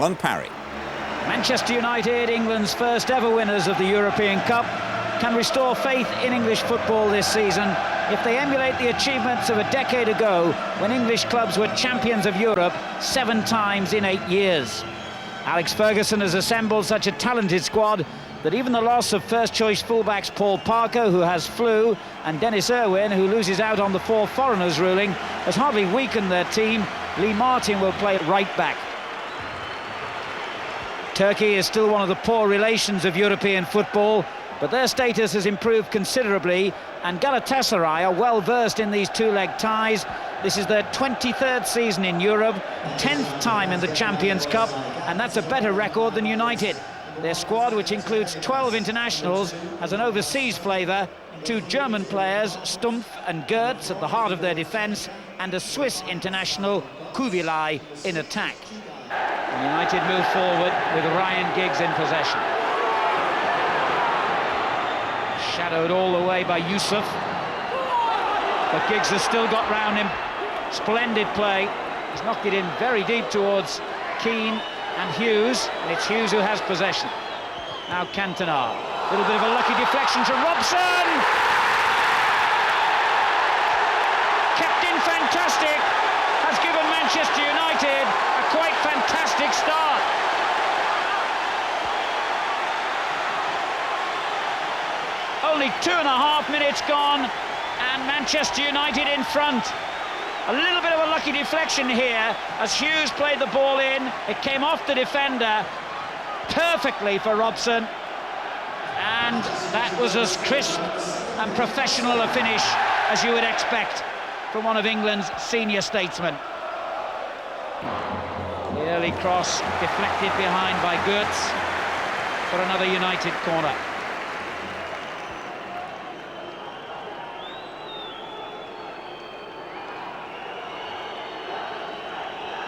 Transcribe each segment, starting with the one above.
Alan Parry. Manchester United, England's first ever winners of the European Cup, can restore faith in English football this season if they emulate the achievements of a decade ago when English clubs were champions of Europe 7 times in 8 years. Alex Ferguson has assembled such a talented squad that even the loss of first-choice fullbacks Paul Parker, who has flu, and Dennis Irwin, who loses out on the 4 foreigners ruling, has hardly weakened their team. Lee Martin will play right back. Turkey is still one of the poor relations of European football, but their status has improved considerably, and Galatasaray are well versed in these two-leg ties. This is their 23rd season in Europe, 10th time in the Champions Cup, and that's a better record than United. Their squad, which includes 12 internationals, has an overseas flavour, 2 German players, Stumpf and Goetz, at the heart of their defence, and a Swiss international, Kubilai, in attack. United move forward with Ryan Giggs in possession. Shadowed all the way by Yusuf, but Giggs has still got round him. Splendid play. He's knocked it in very deep towards Keane and Hughes, and it's Hughes who has possession. Now Cantona, a little bit of a lucky deflection to Robson. Kept in fantastic, has given Manchester United a quite fantastic start. Only 2.5 minutes gone, and Manchester United in front. A little bit of a lucky deflection here as Hughes played the ball in. It came off the defender perfectly for Robson, and that was as crisp and professional a finish as you would expect from one of England's senior statesmen. The early cross deflected behind by Goetz for another United corner.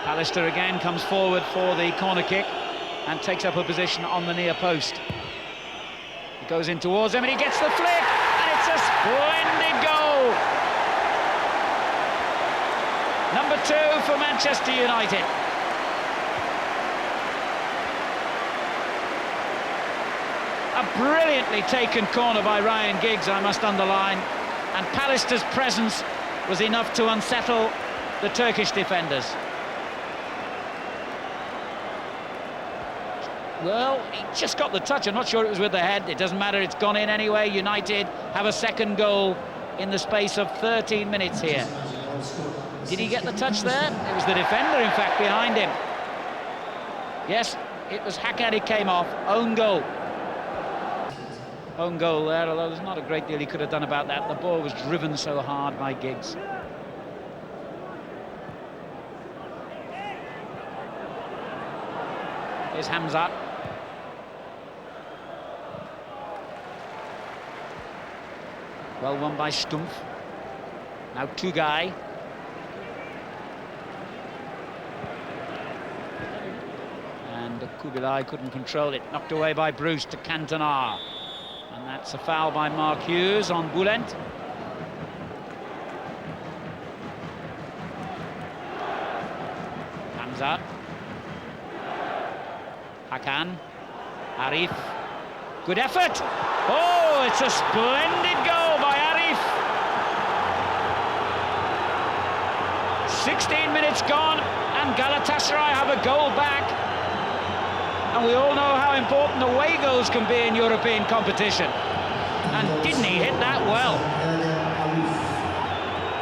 Alistair again comes forward for the corner kick and takes up a position on the near post. He goes in towards him and he gets the flick, and it's a splendid goal! Number 2 for Manchester United. A brilliantly taken corner by Ryan Giggs, I must underline, and Pallister's presence was enough to unsettle the Turkish defenders. Well, he just got the touch. I'm not sure it was with the head. It doesn't matter, it's gone in anyway. United have a second goal in the space of 13 minutes here. Did he get the touch there? It was the defender, in fact, behind him. Yes, it was Hakan, it came off. Own goal. Own goal there, although there's not a great deal he could have done about that. The ball was driven so hard by Giggs. Here's Hamza. Well won by Stumpf. Now Tugay. And Kubilai couldn't control it. Knocked away by Bruce to Cantona. And that's a foul by Mark Hughes on Bülent. Hamza. Hakan. Arif. Good effort. Oh, it's a splendid goal by Arif. 16 minutes gone, and Galatasaray have a goal back. And we all know how important away goals can be in European competition. And didn't he hit that well?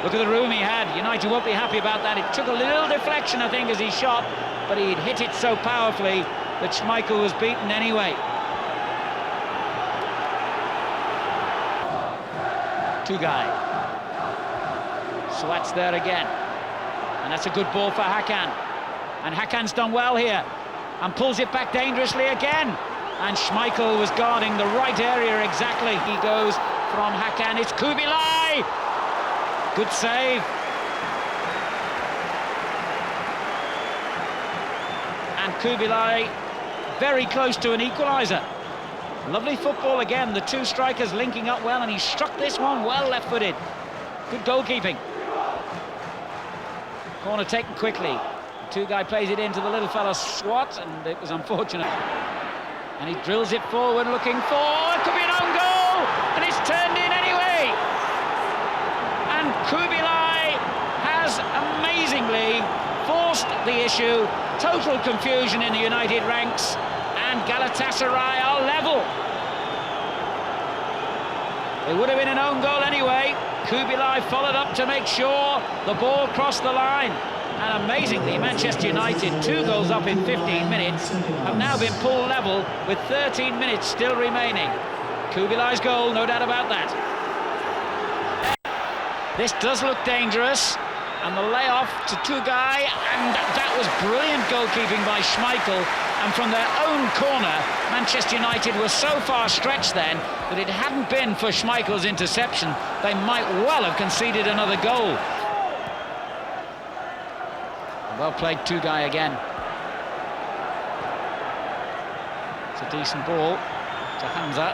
Look at the room he had. United won't be happy about that. It took a little deflection, I think, as he shot, but he'd hit it so powerfully that Schmeichel was beaten anyway. Tugay. Swats there again. And that's a good ball for Hakan. And Hakan's done well here. And pulls it back dangerously again. And Schmeichel was guarding the right area exactly. He goes from Hakan. It's Kubilai! Good save. And Kubilai very close to an equalizer. Lovely football again, the two strikers linking up well, and he struck this one well left-footed. Good goalkeeping. Corner taken quickly. Two-guy plays it into the little fella Swat, and it was unfortunate. And he drills it forward, looking for... It could be an own goal! And it's turned in anyway! And Kubilai has amazingly forced the issue. Total confusion in the United ranks, and Galatasaray are level. It would have been an own goal anyway. Kubilai followed up to make sure the ball crossed the line. And amazingly, Manchester United, 2 goals up in 15 minutes, have now been pulled level with 13 minutes still remaining. Kubilai's goal, no doubt about that. This does look dangerous. And the layoff to Tugay, and that was brilliant goalkeeping by Schmeichel. And from their own corner, Manchester United were so far stretched then that it hadn't been for Schmeichel's interception, they might well have conceded another goal. Well played, Tugay again. It's a decent ball to Hamza,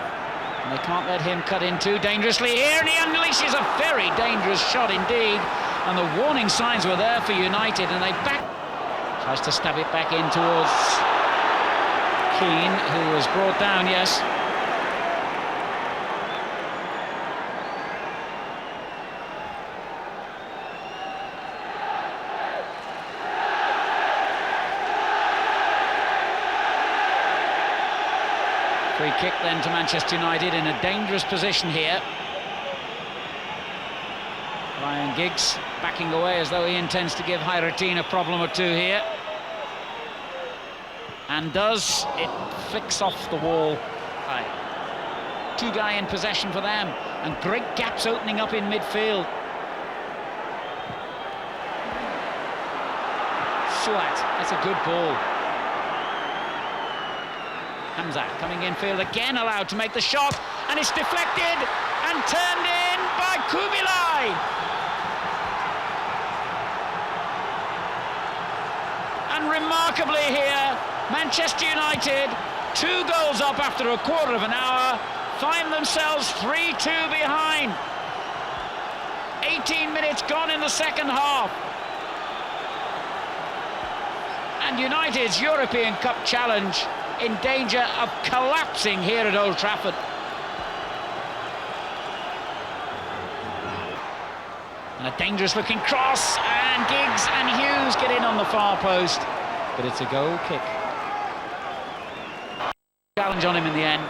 and they can't let him cut in too dangerously here, and he unleashes a very dangerous shot indeed. And the warning signs were there for United, and they tries to stab it back in towards Keane, who was brought down, yes. Free kick then to Manchester United in a dangerous position here. Ryan Giggs backing away as though he intends to give Hayrettin a problem or two here. And does. It flicks off the wall. Two-guy in possession for them. And great gaps opening up in midfield. Swat, that's a good ball. Hamza coming infield again, allowed to make the shot. And it's deflected and turned in by Kubilai. And remarkably here, Manchester United, 2 goals up after a quarter of an hour, find themselves 3-2 behind. 18 minutes gone in the second half. And United's European Cup challenge in danger of collapsing here at Old Trafford. And a dangerous looking cross, and Giggs and Hughes get in on the far post, but it's a goal kick. Challenge on him in the end.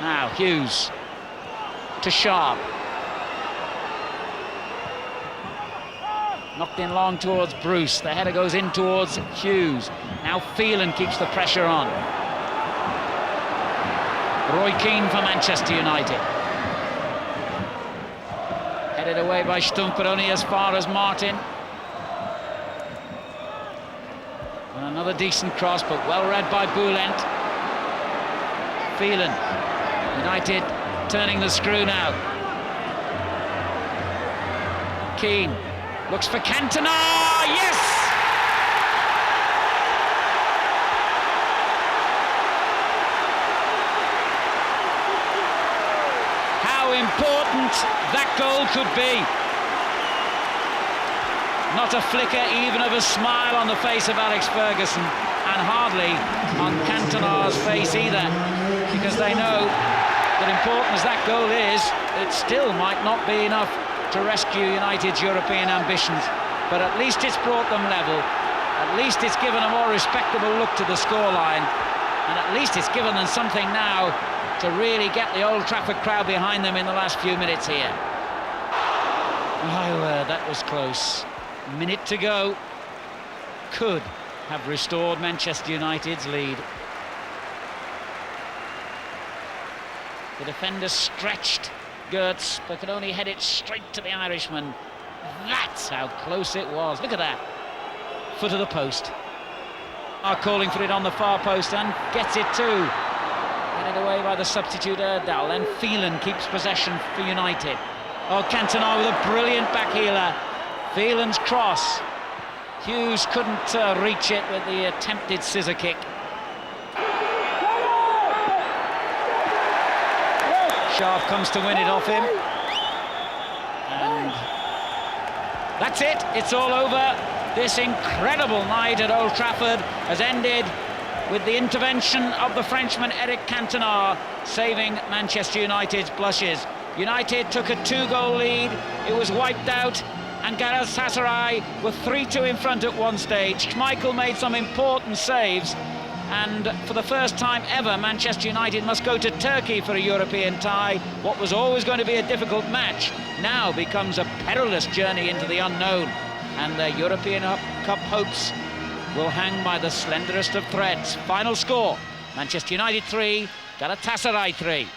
Now Hughes to Sharp. Knocked in long towards Bruce. The header goes in towards Hughes. Now Phelan keeps the pressure on. Roy Keane for Manchester United. Headed away by Stump, but only as far as Martin. And another decent cross, but well read by Bülent. Phelan. United turning the screw now. Keane looks for Cantona. Yes! How important that goal could be. Not a flicker even of a smile on the face of Alex Ferguson, and hardly on Cantona's face either, because they know that important as that goal is, it still might not be enough to rescue United's European ambitions, but at least it's brought them level. At least it's given a more respectable look to the scoreline, and at least it's given them something now to really get the Old Trafford crowd behind them in the last few minutes here. My word, that was close. Minute to go. Could have restored Manchester United's lead. The defender stretched Gertz, but could only head it straight to the Irishman. That's how close it was. Look at that. Foot of the post. Are calling for it on the far post and gets it too. Headed away by the substitute Erdal. Then Phelan keeps possession for United. Oh, Cantona with a brilliant backheeler. Phelan's cross. Hughes couldn't reach it with the attempted scissor kick. Sharp comes to win it off him. And that's it, it's all over. This incredible night at Old Trafford has ended with the intervention of the Frenchman Eric Cantona, saving Manchester United's blushes. United took a 2-goal lead, it was wiped out, and Galatasaray were 3-2 in front at one stage. Schmeichel made some important saves, and for the first time ever, Manchester United must go to Turkey for a European tie. What was always going to be a difficult match now becomes a perilous journey into the unknown, and their European Cup hopes will hang by the slenderest of threads. Final score, Manchester United 3, Galatasaray 3.